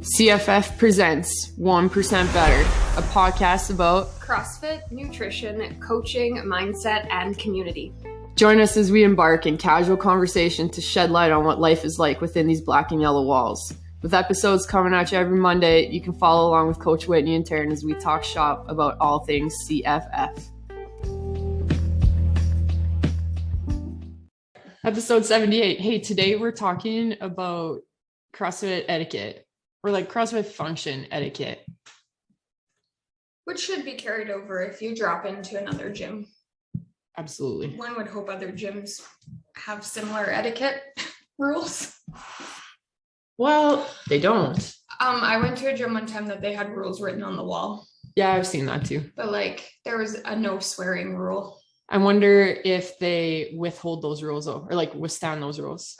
CFF presents 1% Better, a podcast about CrossFit, nutrition, coaching, mindset, and community. Join us as we embark in casual conversation to shed light on what life is like within these black and yellow walls. With episodes coming at you every Monday, you can follow along with Coach Whitney and Taryn as we talk shop about all things CFF. Episode 78. Hey, today we're talking about CrossFit etiquette, or like CrossFit function etiquette. Which should be carried over if you drop into another gym. Absolutely. One would hope other gyms have similar etiquette rules. Well, they don't. I went to a gym one time that they had rules written on the wall. Yeah, I've seen that too. But like there was a no swearing rule. I wonder if they withhold those rules or like withstand those rules.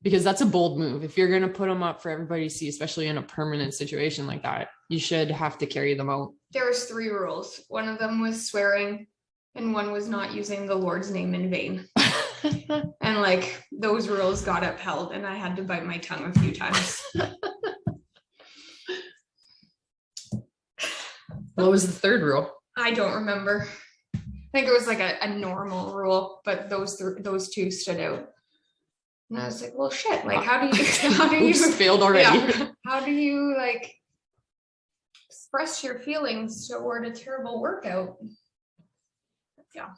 Because that's a bold move. If you're going to put them up for everybody to see, especially in a permanent situation like that, you should have to carry them out. There was 3 rules. One of them was swearing and one was not using the Lord's name in vain. And like those rules got upheld and I had to bite my tongue a few times. What was the 3rd rule? I don't remember. I think it was like a normal rule, but those 2 stood out. And I was like, well, shit, like, how do you failed already. Yeah, how do you like express your feelings toward a terrible workout? Yeah.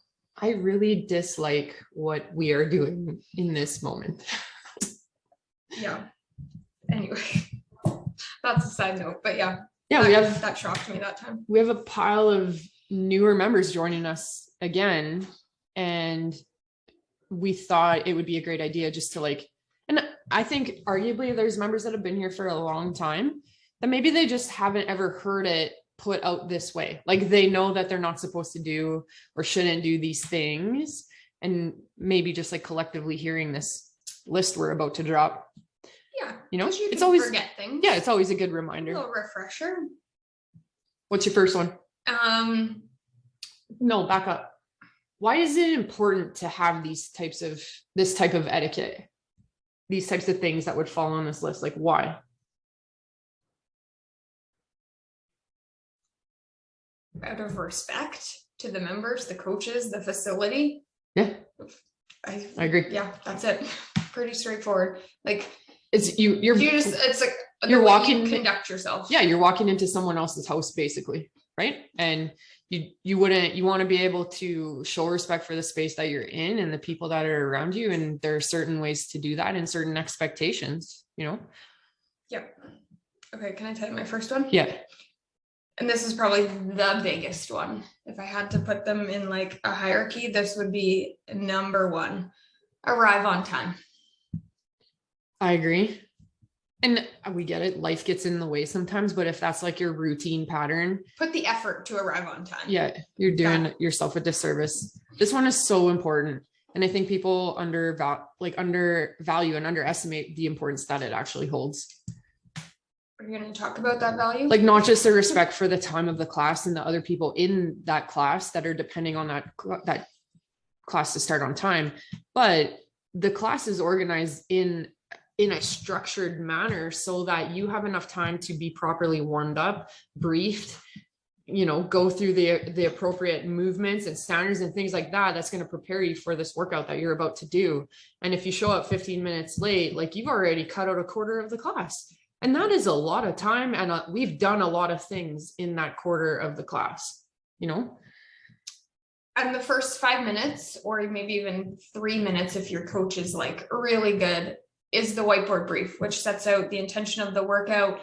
I really dislike what we are doing in this moment. Yeah. Anyway, that's a side note, but yeah. Yeah, that shocked me that time. We have a pile of newer members joining us again, and we thought it would be a great idea just to like, and I think arguably there's members that have been here for a long time that maybe they just haven't ever heard it put out this way. Like they know that they're not supposed to do or shouldn't do these things. And maybe just like collectively hearing this list we're about to drop. Yeah. You know, it's always forget things. Yeah, it's always a good reminder. A little refresher. What's your first one? No, back up. Why is it important to have this type of etiquette? These types of things that would fall on this list? Like why? Out of respect to the members, the coaches, the facility. Yeah. I agree. Yeah, that's it. Pretty straightforward. Like it's you're walking, you conduct yourself. Yeah, you're walking into someone else's house basically, right? And you want to be able to show respect for the space that you're in and the people that are around you. And there are certain ways to do that and certain expectations, you know? Yep. Okay. Can I tell you my first one? Yeah. And this is probably the biggest one. If I had to put them in like a hierarchy, this would be number 1, arrive on time. I agree. And we get it. Life gets in the way sometimes, but if that's like your routine pattern, put the effort to arrive on time. Yeah. You're doing yourself a disservice. This one is so important. And I think people undervalue and underestimate the importance that it actually holds. Are you going to talk about that value? Like not just the respect for the time of the class and the other people in that class that are depending on that class to start on time, but the class is organized in a structured manner so that you have enough time to be properly warmed up, briefed, go through the appropriate movements and standards and things like that. That's going to prepare you for this workout that you're about to do. And if you show up 15 minutes late, like you've already cut out a quarter of the class. And that is a lot of time. And we've done a lot of things in that quarter of the class, And the first 5 minutes, or maybe even 3 minutes, if your coach is like really good, is the whiteboard brief, which sets out the intention of the workout,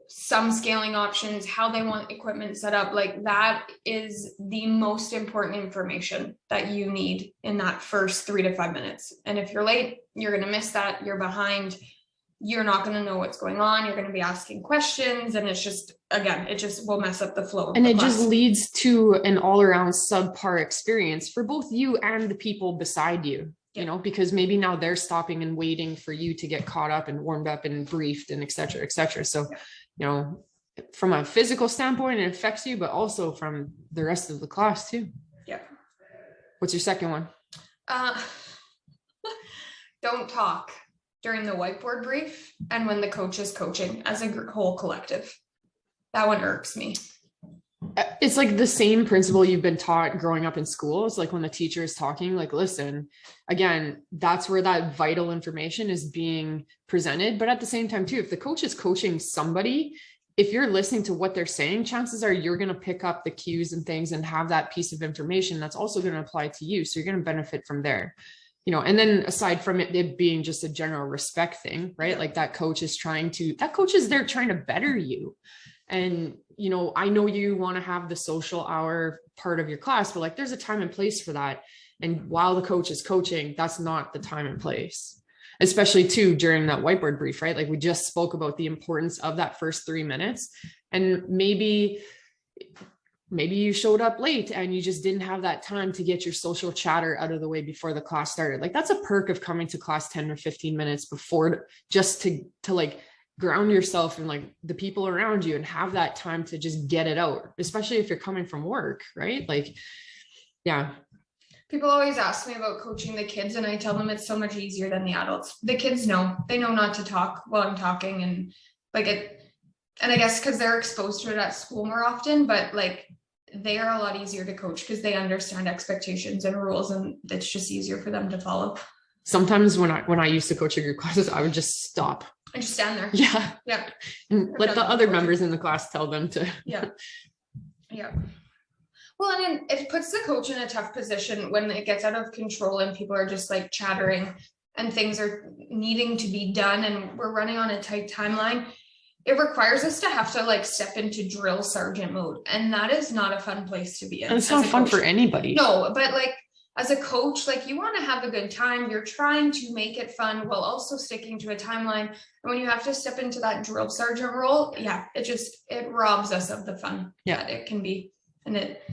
some scaling options, how they want equipment set up. Like that is the most important information that you need in that first 3 to 5 minutes. And if you're late, you're going to miss that. You're behind. You're not going to know what's going on. You're going to be asking questions. And it's just, again, it just will mess up the flow. And it just leads to an all around subpar experience for both you and the people beside you. Because maybe now they're stopping and waiting for you to get caught up and warmed up and briefed and et cetera, et cetera. So, from a physical standpoint, it affects you, but also from the rest of the class too. Yeah. What's your second one? Don't talk during the whiteboard brief and when the coach is coaching as a whole collective. That one irks me. It's like the same principle you've been taught growing up in school. It's like when the teacher is talking, like, listen, again, that's where that vital information is being presented. But at the same time too, if the coach is coaching somebody, if you're listening to what they're saying, chances are you're going to pick up the cues and things and have that piece of information that's also going to apply to you. So you're going to benefit from there, you know. And then aside from it being just a general respect thing, right? Like that coach is there trying to better you. And, you know, I know you want to have the social hour part of your class, but like there's a time and place for that. And while the coach is coaching, that's not the time and place, especially too during that whiteboard brief, right? Like we just spoke about the importance of that first 3 minutes. And maybe you showed up late and you just didn't have that time to get your social chatter out of the way before the class started. Like that's a perk of coming to class 10 or 15 minutes before, just to like ground yourself and like the people around you and have that time to just get it out, especially if you're coming from work, right? Like, yeah. People always ask me about coaching the kids and I tell them it's so much easier than the adults. The kids they know not to talk while I'm talking, and like it, and I guess because they're exposed to it at school more often, but like they are a lot easier to coach because they understand expectations and rules, and it's just easier for them to follow. Sometimes when I used to coach a group classes, I would just stop and just stand there. Yeah. And let the other members in the class tell them to. Yeah. Well, I mean, it puts the coach in a tough position when it gets out of control and people are just like chattering and things are needing to be done and we're running on a tight timeline. It requires us to have to like step into drill sergeant mode. And that is not a fun place to be in. And it's not fun for anybody. No, but like as a coach, like you want to have a good time. You're trying to make it fun while also sticking to a timeline. And when you have to step into that drill sergeant role, it robs us of the fun that it can be. And it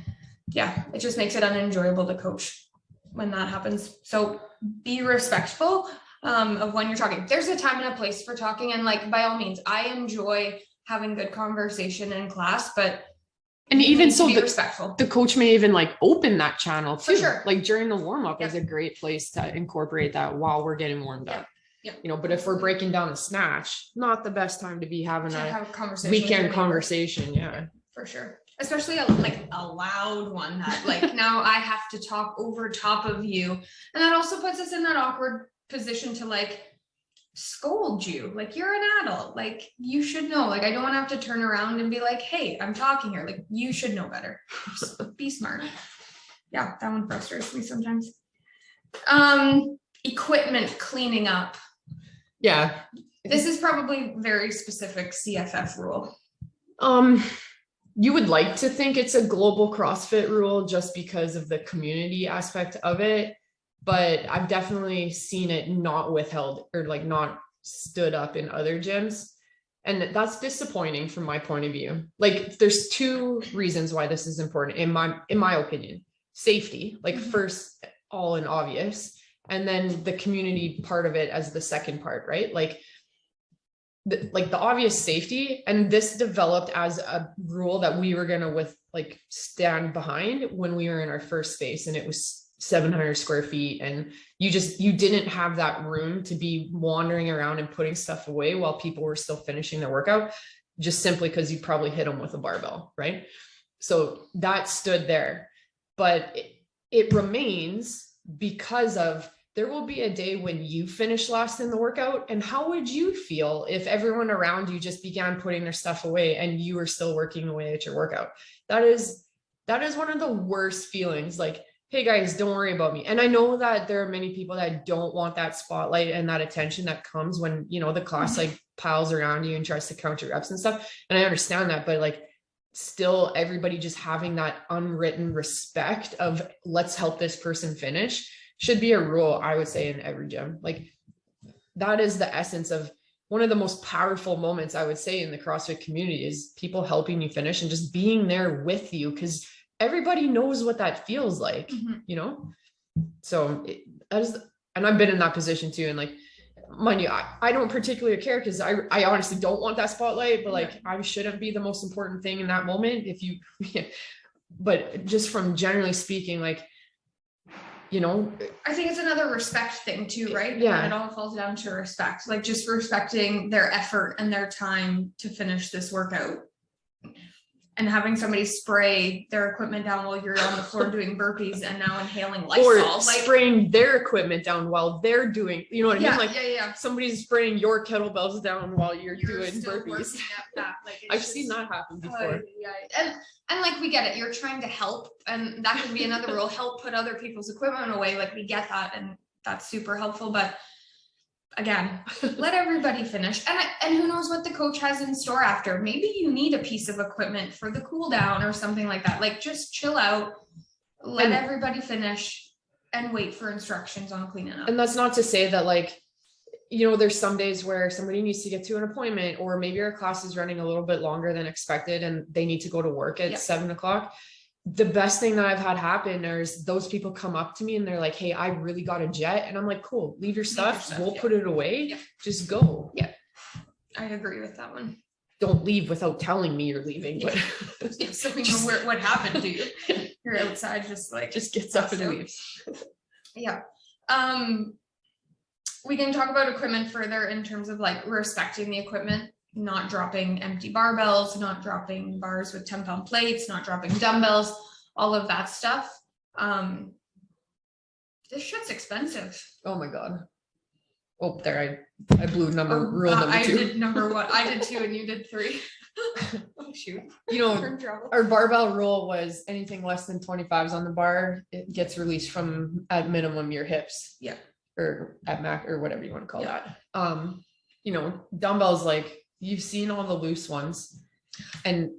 just makes it unenjoyable to coach when that happens. So be respectful of when you're talking. There's a time and a place for talking. And like, by all means, I enjoy having good conversation in class, but even so respectful. The coach may even like open that channel too. For sure. Like during the warm up is a great place to incorporate that while we're getting warmed up. Yeah. You know, but if we're breaking down the snatch, not the best time to be having a weekend conversation. Yeah, for sure. Especially a loud one that like now I have to talk over top of you. And that also puts us in that awkward position to like scold you. Like you're an adult. Like you should know. Like I don't want to have to turn around and be like, hey, I'm talking here. Like you should know better. Just be smart. Yeah, that one frustrates me sometimes. Equipment cleaning up. Yeah. This is probably very specific CFF rule. You would like to think it's a global CrossFit rule just because of the community aspect of it, but I've definitely seen it not withheld or like not stood up in other gyms. And that's disappointing from my point of view. Like there's two reasons why this is important in my opinion. Safety, like first, all and obvious, and then the community part of it as the second part, right? Like the obvious safety, and this developed as a rule that we were going to stand behind when we were in our first space, and it was 700 square feet, and you didn't have that room to be wandering around and putting stuff away while people were still finishing their workout, just simply because you probably hit them with a barbell, right? So that stood there, but it remains because of there will be a day when you finish last in the workout. And how would you feel if everyone around you just began putting their stuff away and you were still working away at your workout? That is one of the worst feelings. Like, hey guys, don't worry about me. And I know that there are many people that don't want that spotlight and that attention that comes when, you know, the class like piles around you and tries to count your reps and stuff. And I understand that, but like still everybody just having that unwritten respect of let's help this person finish should be a rule, I would say, in every gym. Like that is the essence of one of the most powerful moments, I would say, in the CrossFit community is people helping you finish and just being there with you, because everybody knows what that feels like, you know? So and I've been in that position too. And like, mind you, I don't particularly care because I honestly don't want that spotlight, but like I shouldn't be the most important thing in that moment but just from generally speaking, like, you know, I think it's another respect thing too, right? Yeah. And it all falls down to respect, like just respecting their effort and their time to finish this workout. And having somebody spray their equipment down while you're on the floor doing burpees and now inhaling Lysol. Or like, spraying their equipment down while they're doing, you know what I mean? Like yeah. somebody's spraying your kettlebells down while you're doing still burpees. working at that. Like, I've seen that happen before. And like, we get it. You're trying to help. And that could be another rule, help put other people's equipment away. Like, we get that. And that's super helpful. But again, let everybody finish. And who knows what the coach has in store after. Maybe you need a piece of equipment for the cool down or something like that. Like, just chill out, let everybody finish, and wait for instructions on cleaning up. And that's not to say that, like, you know, there's some days where somebody needs to get to an appointment, or maybe our class is running a little bit longer than expected and they need to go to work at 7:00. The best thing that I've had happen is those people come up to me and they're like, hey, I really got a jet. And I'm like, cool, leave your stuff. We'll put it away. Just go. Yeah. I agree with that one. Don't leave without telling me you're leaving. But so we know what happened to you. You're outside, just gets up and leaves. Yeah. We can talk about equipment further in terms of like respecting the equipment, not dropping empty barbells, not dropping bars with 10-pound plates, not dropping dumbbells, all of that stuff. This shit's expensive. Oh my God. Oh, there, I blew rule number 2. I did number 1. I did 2 and you did 3. Oh shoot. You know, our barbell rule was anything less than 25s on the bar, it gets released from at minimum your hips. Yeah. Or at max, or whatever you want to call that. You know, dumbbells, like, you've seen all the loose ones. And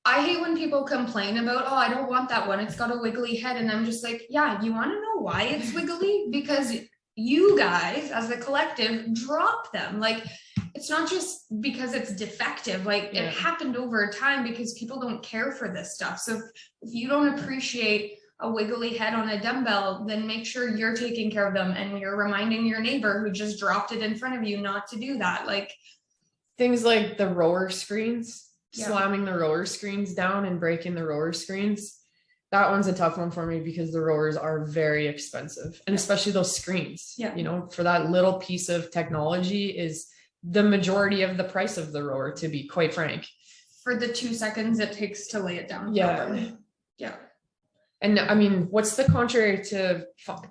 I hate when people complain about, oh, I don't want that one, it's got a wiggly head. And I'm just like, yeah, you want to know why it's wiggly? Because you guys as a collective drop them. Like, it's not just because it's defective. Like, it happened over time because people don't care for this stuff. So if you don't appreciate a wiggly head on a dumbbell, then make sure you're taking care of them and you're reminding your neighbor who just dropped it in front of you not to do that. Like, things like the rower screens, slamming the rower screens down and breaking the rower screens. That one's a tough one for me because the rowers are very expensive, and especially those screens, you know, for that little piece of technology is the majority of the price of the rower, to be quite frank. For the 2 seconds it takes to lay it down. Yeah. Yeah. And I mean, what's the contrary to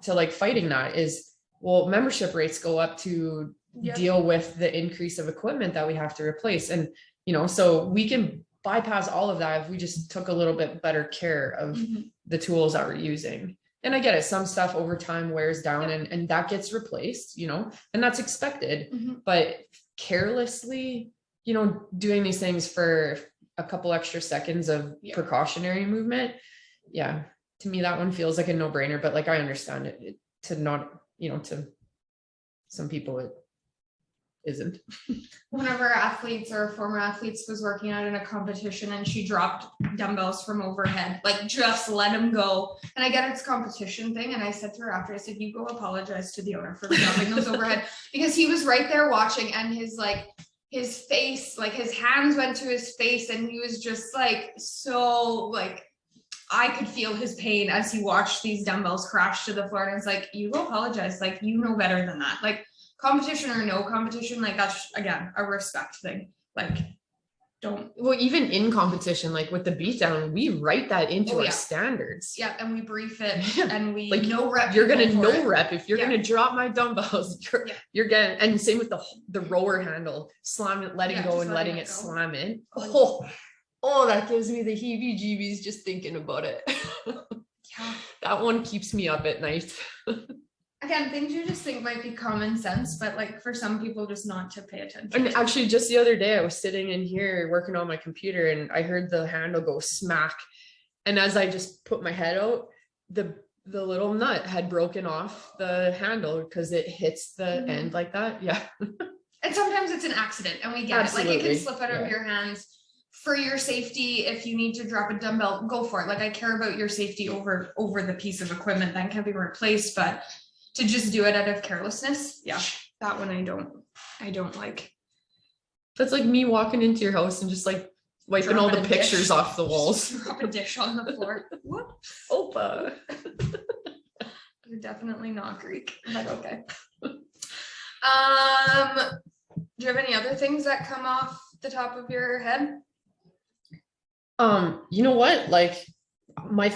like fighting that is, well, membership rates go up to deal with the increase of equipment that we have to replace. And, you know, so we can bypass all of that if we just took a little bit better care of the tools that we're using. And I get it, some stuff over time wears down and that gets replaced, you know, and that's expected. But carelessly, you know, doing these things for a couple extra seconds of precautionary movement, to me that one feels like a no-brainer. But like, I understand it to not, you know, to some people it isn't. One of our athletes or former athletes was working out in a competition and she dropped dumbbells from overhead, like just let him go. And I get it's competition thing. And I said to her after, I said, you go apologize to the owner for dropping those overhead, because he was right there watching, and his face, like his hands went to his face and he was just like, so like, I could feel his pain as he watched these dumbbells crash to the floor. And it's like, you go apologize. Like, you know better than that. Like, competition or no competition, like that's again a respect thing. Like, don't. Well, even in competition, like with the beatdown, we write that into our standards. Yeah, and we brief it, and we like no rep. You're gonna no rep if you're gonna drop my dumbbells. You're getting, and same with the rower handle, slam it, letting go, and letting it slam in. Oh, that gives me the heebie-jeebies just thinking about it. That one keeps me up at night. Again, things you just think might be common sense, but like for some people just not to pay attention. And actually just the other day I was sitting in here working on my computer and I heard the handle go smack. And as I just put my head out, the little nut had broken off the handle because it hits the end like that. Yeah. And sometimes it's an accident and we get it. Like, it can slip out of your hands. For your safety, if you need to drop a dumbbell, go for it. Like, I care about your safety over the piece of equipment that can be replaced, but to just do it out of carelessness, that one I don't like. That's like me walking into your house and just like wiping all the pictures off the walls. Just drop a dish on the floor. Whoops. Opa. You're definitely not Greek, but okay. Do you have any other things that come off the top of your head? You know what? Like my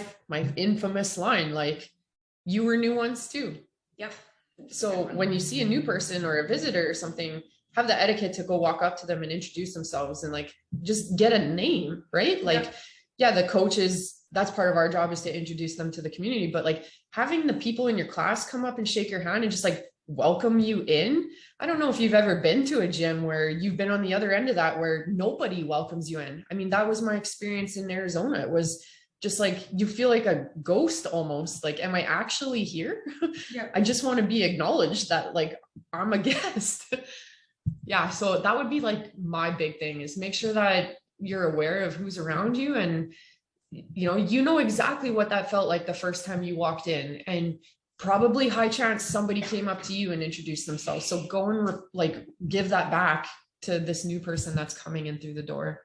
infamous line, like, you were new once too. Yep. So when you see a new person or a visitor or something, have the etiquette to go walk up to them and introduce themselves and like just get a name, right? Like, Yep. yeah, the coaches, that's part of our job, is to introduce them to the community, but like having the people in your class come up and shake your hand and just like welcome you in. I don't know if you've ever been to a gym where you've been on the other end of that, where nobody welcomes you in. I mean, that was my experience in Arizona. It was just like, you feel like a ghost almost. Like, am I actually here? Yeah. I just want to be acknowledged that like I'm a guest. Yeah. So that would be like my big thing, is make sure that you're aware of who's around you, and you know exactly what that felt like the first time you walked in, and probably high chance somebody came up to you and introduced themselves. So go and like give that back to this new person that's coming in through the door.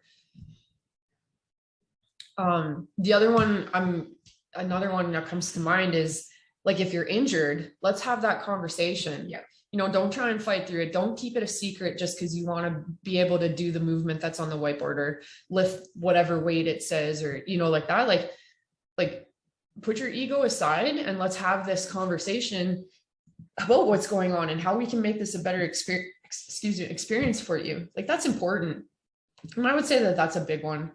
The other one, another one that comes to mind is like, if you're injured, let's have that conversation. Yeah. Don't try and fight through it. Don't keep it a secret just because you want to be able to do the movement that's on the whiteboard or lift whatever weight it says, or, like that, like put your ego aside and let's have this conversation about what's going on and how we can make this a better experience for you. Like, that's important. And I would say that that's a big one.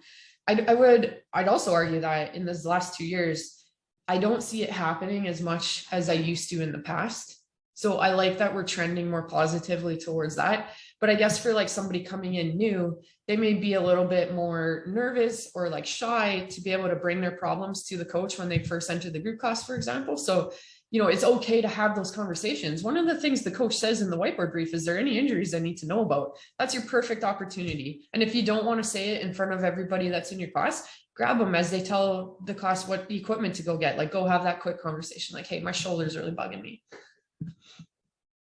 I'd also argue that in this last 2 years, I don't see it happening as much as I used to in the past. So I like that we're trending more positively towards that. But I guess for like somebody coming in new, they may be a little bit more nervous or like shy to be able to bring their problems to the coach when they first enter the group class, for example. So, it's okay to have those conversations. One of the things the coach says in the whiteboard brief is there any injuries I need to know about? That's your perfect opportunity. And if you don't want to say it in front of everybody that's in your class, grab them as they tell the class what equipment to go get. Like, go have that quick conversation. Like, hey, my shoulder's really bugging me.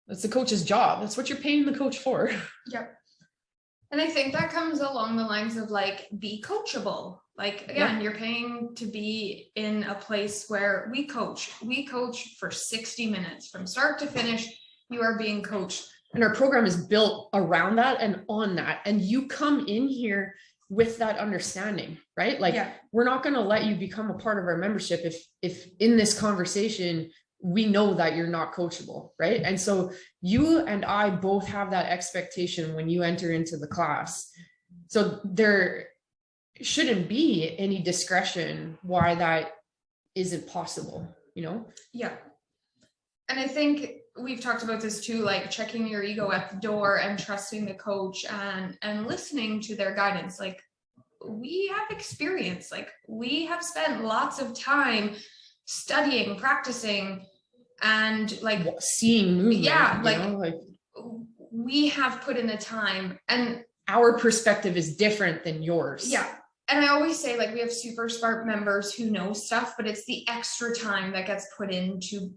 That's the coach's job. That's what you're paying the coach for. Yep. And I think that comes along the lines of like, be coachable. Like, again, you're paying to be in a place where we coach for 60 minutes from start to finish. You are being coached. And our program is built around that and on that. And you come in here with that understanding, right? Like, we're not going to let you become a part of our membership if in this conversation we know that you're not coachable, right? And so you and I both have that expectation when you enter into the class. So there shouldn't be any discretion why that isn't possible, Yeah. And I think we've talked about this too, like checking your ego at the door and trusting the coach and listening to their guidance. Like, we have experience, like we have spent lots of time studying, practicing, and like seeing movement. Yeah, like we have put in the time, and our perspective is different than yours. Yeah. And I always say, like, we have super smart members who know stuff, but it's the extra time that gets put into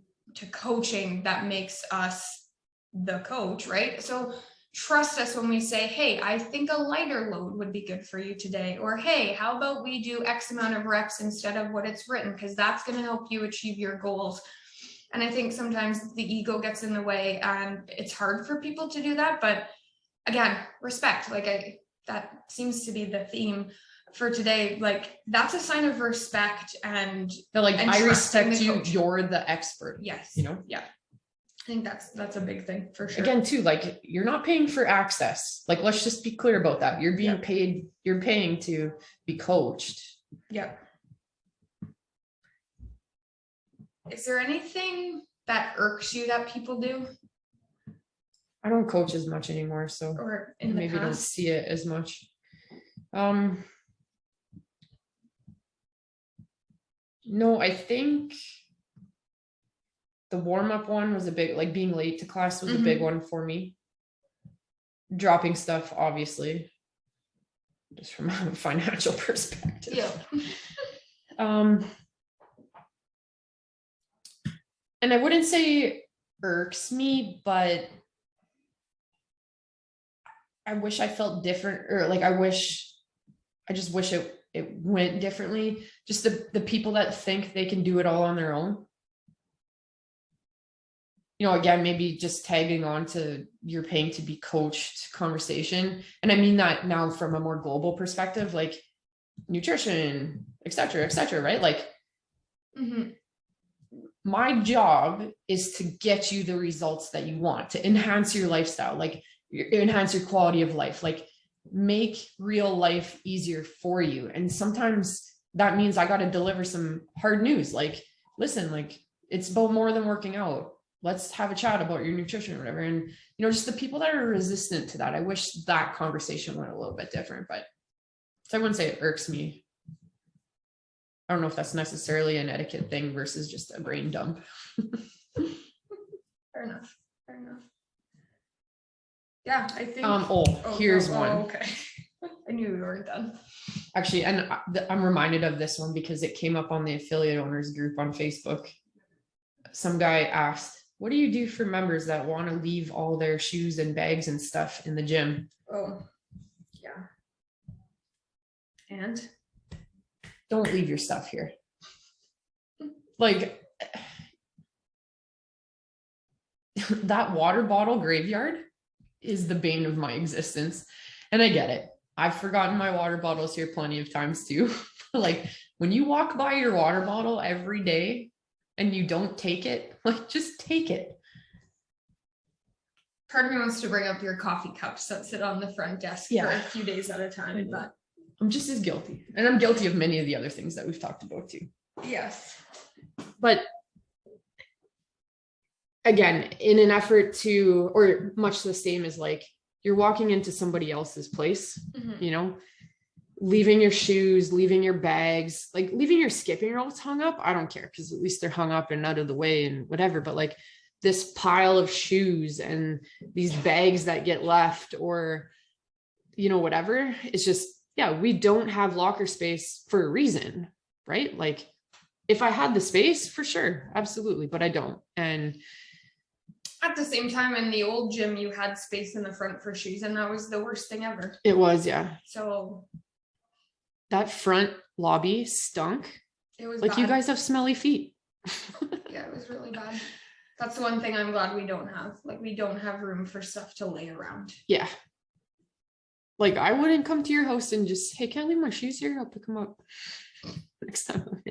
coaching that makes us the coach, right? So trust us when we say, hey, I think a lighter load would be good for you today. Or, hey, how about we do X amount of reps instead of what it's written? Because that's going to help you achieve your goals. And I think sometimes the ego gets in the way and it's hard for people to do that. But again, respect, like that seems to be the theme for today. Like, that's a sign of respect and I respect you. You're the expert. Yes. Yeah. I think that's a big thing for sure. Again, too, like, you're not paying for access. Like, let's just be clear about that. You're being paid. You're paying to be coached. Yeah. Is there anything that irks you that people do? I don't coach as much anymore, so or in maybe the don't past? see it as much. No, I think the warm-up one was a big, like being late to class was a big one for me. Dropping stuff, obviously, just from a financial perspective. Yeah. And I wouldn't say irks me, but I wish I felt different, or like I just wish it went differently. Just the people that think they can do it all on their own. again, maybe just tagging on to you're paying to be coached conversation. And I mean that now from a more global perspective, like nutrition, et cetera, right? Like my job is to get you the results that you want, to enhance your lifestyle, like enhance your quality of life, like make real life easier for you. And sometimes that means I got to deliver some hard news. Like, listen, like it's about more than working out. Let's have a chat about your nutrition or whatever. And, just the people that are resistant to that, I wish that conversation went a little bit different, but so I wouldn't say it irks me. I don't know if that's necessarily an etiquette thing versus just a brain dump. Fair enough. Yeah, I think. Here's one. Okay. I knew we weren't done. Actually, and I'm reminded of this one because it came up on the affiliate owners group on Facebook. Some guy asked, what do you do for members that want to leave all their shoes and bags and stuff in the gym? Oh, yeah. And? Don't leave your stuff here. Like that water bottle graveyard is the bane of my existence. And I get it. I've forgotten my water bottles here plenty of times too. Like when you walk by your water bottle every day and you don't take it, like just take it. Part of me wants to bring up your coffee cups that sit on the front desk for a few days at a time, but I'm just as guilty. And I'm guilty of many of the other things that we've talked about too. Yes. But again, in an effort to, or much the same as like, you're walking into somebody else's place, leaving your shoes, leaving your bags, like leaving your skipping ropes hung up. I don't care because at least they're hung up and out of the way and whatever. But like this pile of shoes and these bags that get left or, whatever, it's just, we don't have locker space for a reason, right? Like if I had the space for sure, absolutely, but I don't. And at the same time, in the old gym, you had space in the front for shoes, and that was the worst thing ever. It was, yeah. So that front lobby stunk. It was like bad. You guys have smelly feet. Yeah, it was really bad. That's the one thing I'm glad we don't have. Like we don't have room for stuff to lay around. Yeah. Like I wouldn't come to your house and just, hey, can I leave my shoes here? I'll pick them up next time.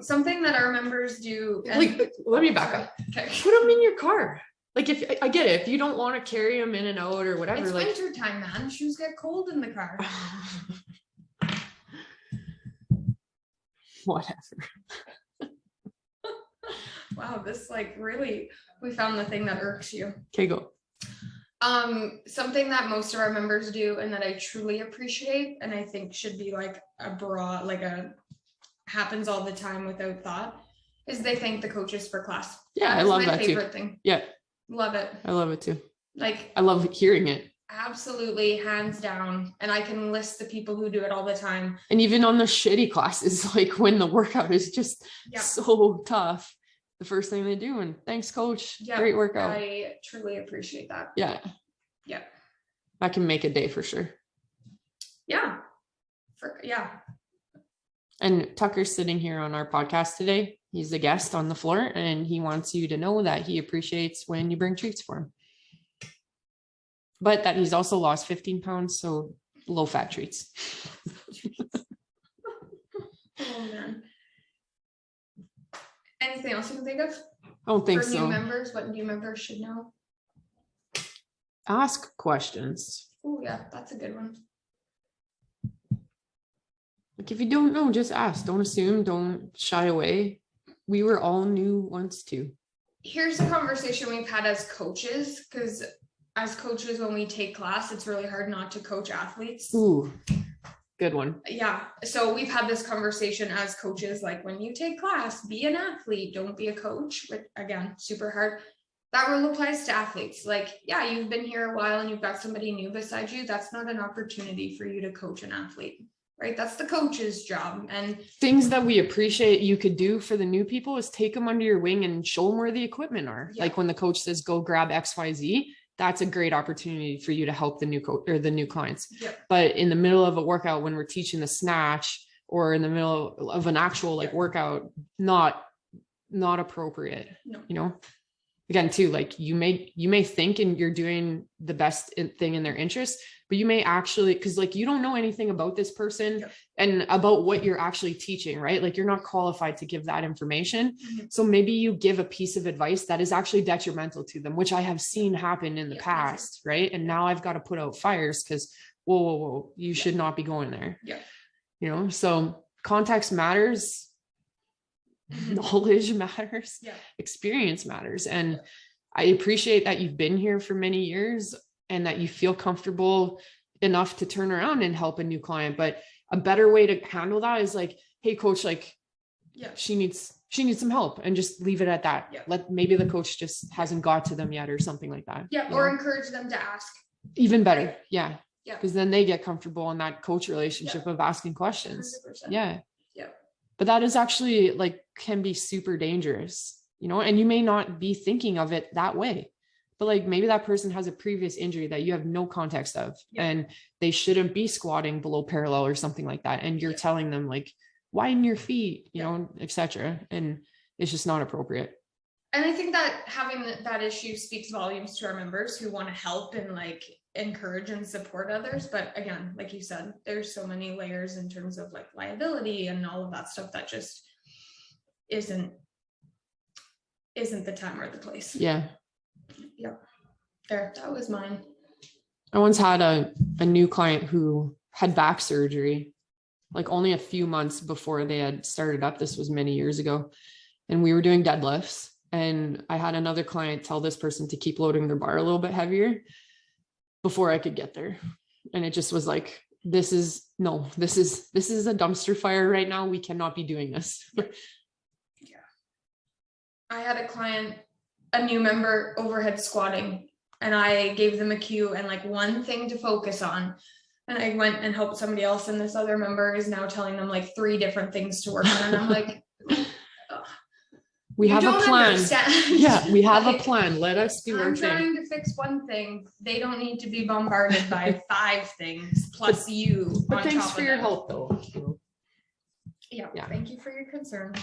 Something that our members do. Let me back up. Okay. Put them in your car. Like if I get it, if you don't want to carry them in and out or whatever. It's like winter time, man. Shoes get cold in the car. Whatever. Wow, this really, we found the thing that irks you. Okay, go. Something that most of our members do and that I truly appreciate and I think should be like happens all the time without thought is they thank the coaches for class. Yeah, I love that too. My favorite thing. Yeah. Love it. I love it too. Like I love hearing it. Absolutely, hands down. And I can list the people who do it all the time. And even on the shitty classes, like when the workout is just so tough, the first thing they do, and thanks coach, great workout. I truly appreciate that. Yeah. That can make a day for sure. Yeah. And Tucker's sitting here on our podcast today. He's a guest on the floor and he wants you to know that he appreciates when you bring treats for him. But that he's also lost 15 pounds, so low fat treats. Oh man. Anything else you can think of? I don't think so. For new members, what new members should know? Ask questions. Oh yeah, that's a good one. Like if you don't know, just ask. Don't assume, don't shy away. We were all new once too. Here's a conversation we've had as coaches, because as coaches, when we take class, it's really hard not to coach athletes. Ooh, good one. Yeah. So we've had this conversation as coaches, like when you take class, be an athlete, don't be a coach, which again, super hard. That rule applies to athletes. Like, yeah, you've been here a while and you've got somebody new beside you. That's not an opportunity for you to coach an athlete, right? That's the coach's job. And things that we appreciate you could do for the new people is take them under your wing and show them where the equipment are. Yeah. Like when the coach says, go grab XYZ, that's a great opportunity for you to help the new coach or the new clients. Yep. But in the middle of a workout, when we're teaching the snatch or in the middle of an actual workout, not not appropriate. No. You know, again, too, like you may think and you're doing the best thing in their interest, but you may actually, because like you don't know anything about this person Yep. and about what you're actually teaching, right? Like you're not qualified to give that information. Mhm. So maybe you give a piece of advice that is actually detrimental to them, which I have seen happen in the Yeah, past, right? And now I've got to put out fires because whoa, you should not be going there. Yeah. You know, so context matters. Mhm. Knowledge matters. Yeah. Experience matters. And I appreciate that you've been here for many years and that you feel comfortable enough to turn around and help a new client. But a better way to handle that is like, hey, coach, like, Yeah. she needs some help, and just leave it at that. Yeah. Maybe the coach just hasn't got to them yet or something like that. Yeah. you Or know? encourage them to ask. Even better. Yeah. Yeah. Because then they get comfortable in that coach relationship of asking questions. 100%. Yeah. Yeah. But that is actually like can be super dangerous, you know, and you may not be thinking of it that way, but like maybe that person has a previous injury that you have no context of, Yeah. and they shouldn't be squatting below parallel or something like that. And you're Yeah. telling them like, widen your feet, you Yeah. know, etc. And it's just not appropriate. And I think that having that issue speaks volumes to our members who want to help and like encourage and support others. But again, like you said, there's so many layers in terms of like liability and all of that stuff that just isn't the time or the place. Yeah. Yep. There, that was mine. I once had a new client who had back surgery, like only a few months before they had started up. This was many years ago. And we were doing deadlifts. And I had another client tell this person to keep loading their bar a little bit heavier before I could get there. And it just was like, this is a dumpster fire right now. We cannot be doing this. Yeah. I had a client, a new member, overhead squatting, and I gave them a cue and like one thing to focus on. And I went and helped somebody else, and this other member is now telling them like 3 different things to work on. And I'm like, we have a plan. Yeah, we have a plan. Let us do our I'm thing. trying to fix one thing. They don't need to be bombarded by 5 things plus you. But on thanks top for of your them. help though. You know? Yeah. Thank you for your concern.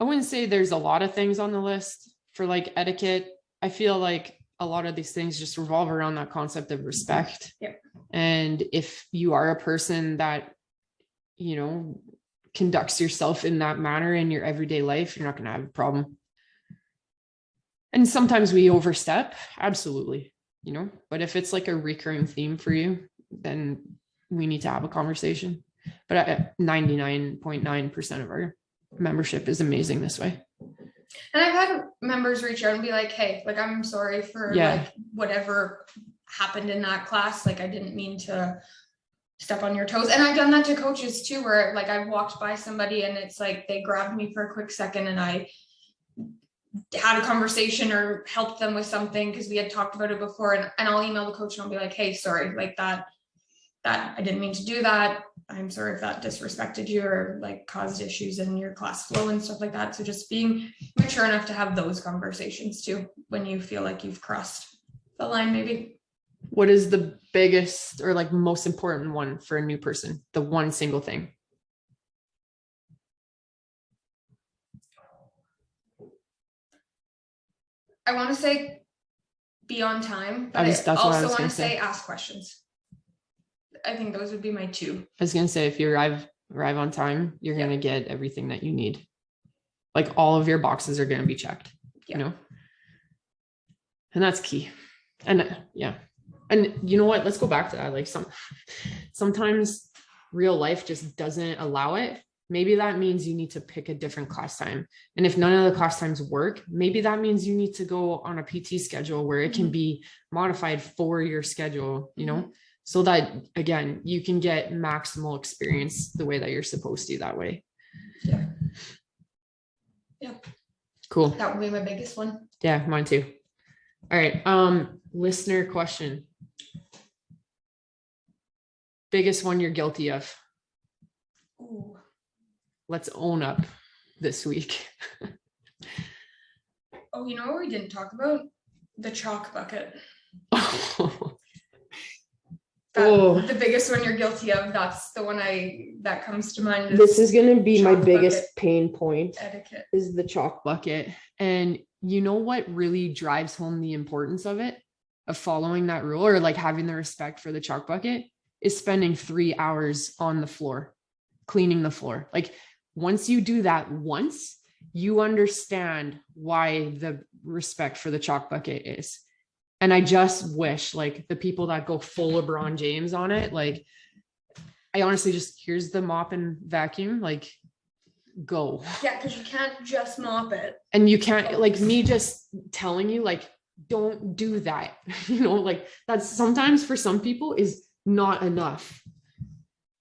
I wouldn't say there's a lot of things on the list for like etiquette. I feel like a lot of these things just revolve around that concept of respect. Yep. And if you are a person that, you know, conducts yourself in that manner in your everyday life, you're not going to have a problem. And sometimes we overstep, absolutely, you know, but if it's like a recurring theme for you, then we need to have a conversation. But 99.9% of our membership is amazing this way. And I've had members reach out and be like, hey, like, I'm sorry for like whatever happened in that class. Like, I didn't mean to step on your toes. And I've done that to coaches too, where like I've walked by somebody and it's like they grabbed me for a quick second and I had a conversation or helped them with something because we had talked about it before, and I'll email the coach and I'll be like, hey, sorry, like that I didn't mean to do that. I'm sorry if that disrespected you or like caused issues in your class flow and stuff like that. So just being mature enough to have those conversations too when you feel like you've crossed the line. Maybe what is the biggest or like most important one for a new person? The one single thing. I want to say be on time, but that's I what I also was want gonna to say ask questions. I think those would be my 2. I was going to say, if you arrive on time, you're going to get everything that you need. Like all of your boxes are going to be checked, you know, and that's key. And and you know what, let's go back to that. Like sometimes real life just doesn't allow it. Maybe that means you need to pick a different class time. And if none of the class times work, maybe that means you need to go on a PT schedule where it can be modified for your schedule, you know, so that again, you can get maximal experience the way that you're supposed to that way. Yeah. Cool. That would be my biggest one. Yeah, mine too. All right. Listener question. Biggest one you're guilty of. Ooh. Let's own up this week. Oh, you know what we didn't talk about? The chalk bucket. The biggest one you're guilty of. That's the one I that comes to mind. This is going to be my chalk biggest bucket pain point etiquette. is the chalk bucket. And you know what really drives home the importance of it, of following that rule, or like having the respect for the chalk bucket, is spending 3 hours on the floor, cleaning the floor. Like once you do that once, you understand why the respect for the chalk bucket is. And I just wish like the people that go full LeBron James on it, like I honestly just, here's the mop and vacuum, like go. Yeah, because you can't just mop it. And you can't, like me just telling you, like, don't do that. You know, like that's sometimes for some people is not enough.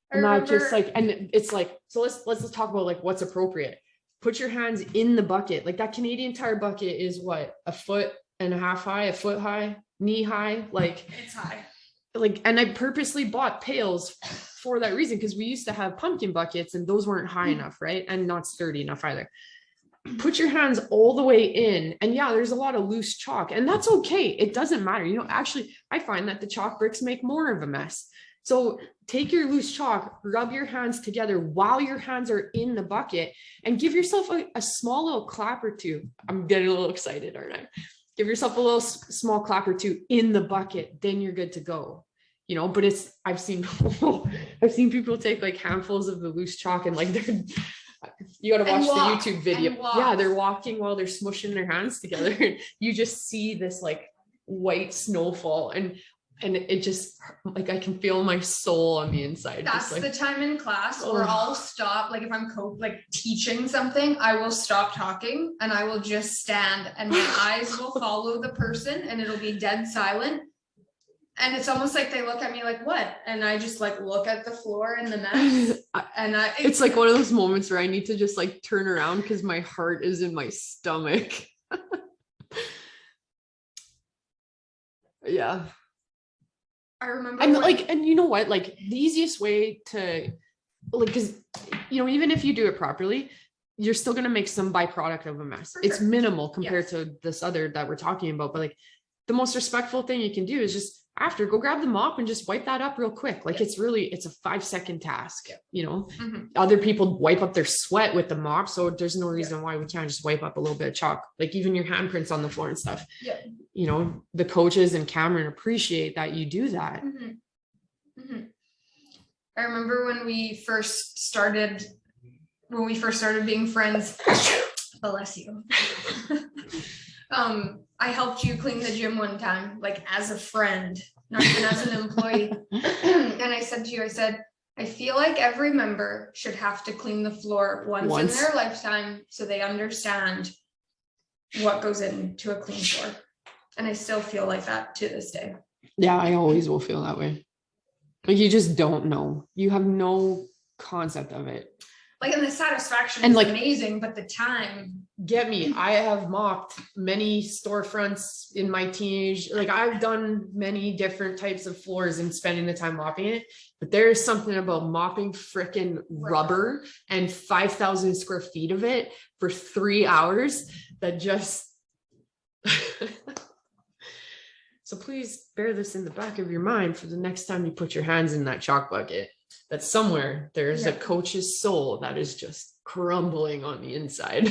And not just like, and it's like, so let's talk about like what's appropriate. Put your hands in the bucket. Like that Canadian Tire bucket is what, 1.5 feet high, 1 foot high, knee high, like it's high. Like, and I purposely bought pails for that reason, because we used to have pumpkin buckets and those weren't high enough, right? And not sturdy enough either. Put your hands all the way in, and yeah, there's a lot of loose chalk, and that's okay. It doesn't matter. You know, actually, I find that the chalk bricks make more of a mess. So take your loose chalk, rub your hands together while your hands are in the bucket, and give yourself a small little clap or two. I'm getting a little excited, aren't I? Give yourself a little small clap or two in the bucket, then you're good to go. You know, but it's, I've seen people take like handfuls of the loose chalk and like they're, you got to watch the YouTube video. Yeah, they're walking while they're smushing their hands together. You just see this like white snowfall, and it just like, I can feel my soul on the inside. That's like, the time in class where I'll stop. Like if I'm like teaching something, I will stop talking and I will just stand, and my eyes will follow the person, and it'll be dead silent. And it's almost like they look at me like, what? And I just like look at the floor and the mess. And it's like one of those moments where I need to just like turn around because my heart is in my stomach. Yeah. I remember. And like, and you know what, like the easiest way to like, because, you know, even if you do it properly, you're still going to make some byproduct of a mess. It's minimal compared to this other that we're talking about. But like the most respectful thing you can do is just after, go grab the mop and just wipe that up real quick. Like it's a 5-second task, you know. Other people wipe up their sweat with the mop, so there's no reason why we can't just wipe up a little bit of chalk, like even your handprints on the floor and stuff. You know, the coaches and Cameron appreciate that you do that. I remember when we first started being friends. Bless you. I helped you clean the gym one time, like as a friend, not even as an employee. And I said to you, I feel like every member should have to clean the floor once in their lifetime so they understand what goes into a clean floor. And I still feel like that to this day. Yeah, I always will feel that way. Like you just don't know. You have no concept of it. Like, and the satisfaction is like amazing, but the time. Get me. I have mopped many storefronts in my teenage, like I've done many different types of floors and spending the time mopping it, but there is something about mopping freaking rubber and 5,000 square feet of it for 3 hours that just, so please bear this in the back of your mind for the next time you put your hands in that chalk bucket, that somewhere there's a coach's soul that is just crumbling on the inside.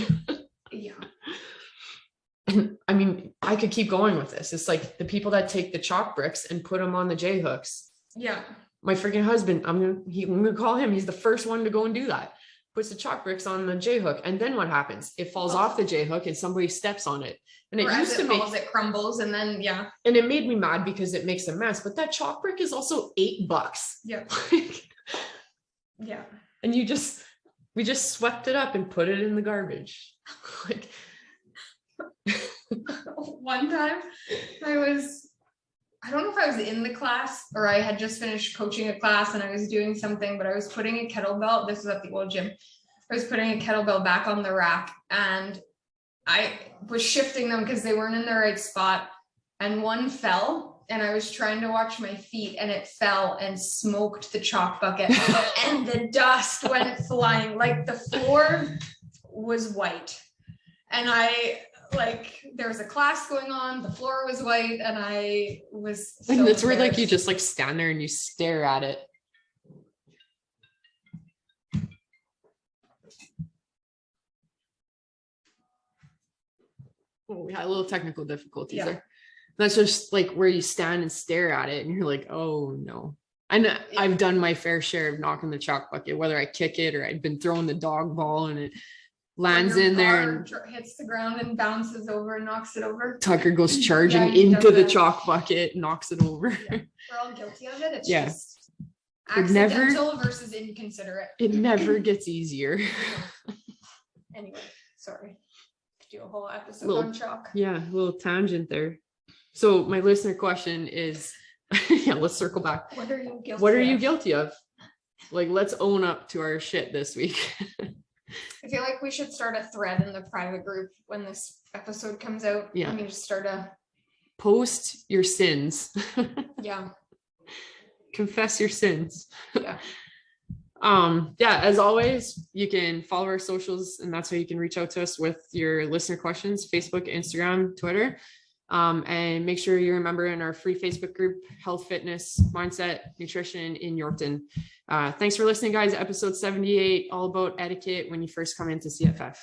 And I mean, I could keep going with this. It's like the people that take the chalk bricks and put them on the J hooks. My freaking husband, I'm gonna call him. He's the first one to go and do that. Puts the chalk bricks on the J hook, and then what happens? It falls off the J hook, and somebody steps on it. And it used to make it crumbles, and then and it made me mad because it makes a mess. But that chalk brick is also $8. And we just swept it up and put it in the garbage. Like one time I don't know if I was in the class or I had just finished coaching a class and I was doing something, but I was putting a kettlebell. This was at the old gym. I was putting a kettlebell back on the rack and I was shifting them because they weren't in the right spot, and one fell. And I was trying to watch my feet and it fell and smoked the chalk bucket and the dust went flying. Like the floor was white. And there was a class going on, the floor was white, and I was so and that's where like you just like stand there and you stare at it. Oh, we had a little technical difficulties Yeah. there. That's just like where you stand and stare at it and you're like, oh no. I know I've done my fair share of knocking the chalk bucket, whether I kick it or I'd been throwing the dog ball and it lands When your in there bar and hits the ground and bounces over and knocks it over. Tucker goes charging he into does the that. chalk bucket, knocks it over. Yeah. We're all guilty of it. It's Yeah. just It never- accidental versus inconsiderate. It never gets easier. Anyway, sorry. Do a whole episode Little- on chalk. Yeah, a little tangent there. So my listener question is, yeah, let's circle back. What are you guilty What are you of? guilty of? Like, let's own up to our shit this week. I feel like we should start a thread in the private group when this episode comes out. Yeah. And you just start a Post your sins. yeah. Confess your sins. Yeah. Yeah, as always, you can follow our socials, and that's how you can reach out to us with your listener questions: Facebook, Instagram, Twitter. And make sure you're a member in our free Facebook group, Health, Fitness, Mindset, Nutrition in Yorkton. Thanks for listening, guys. Episode 78, all about etiquette when you first come into CFF.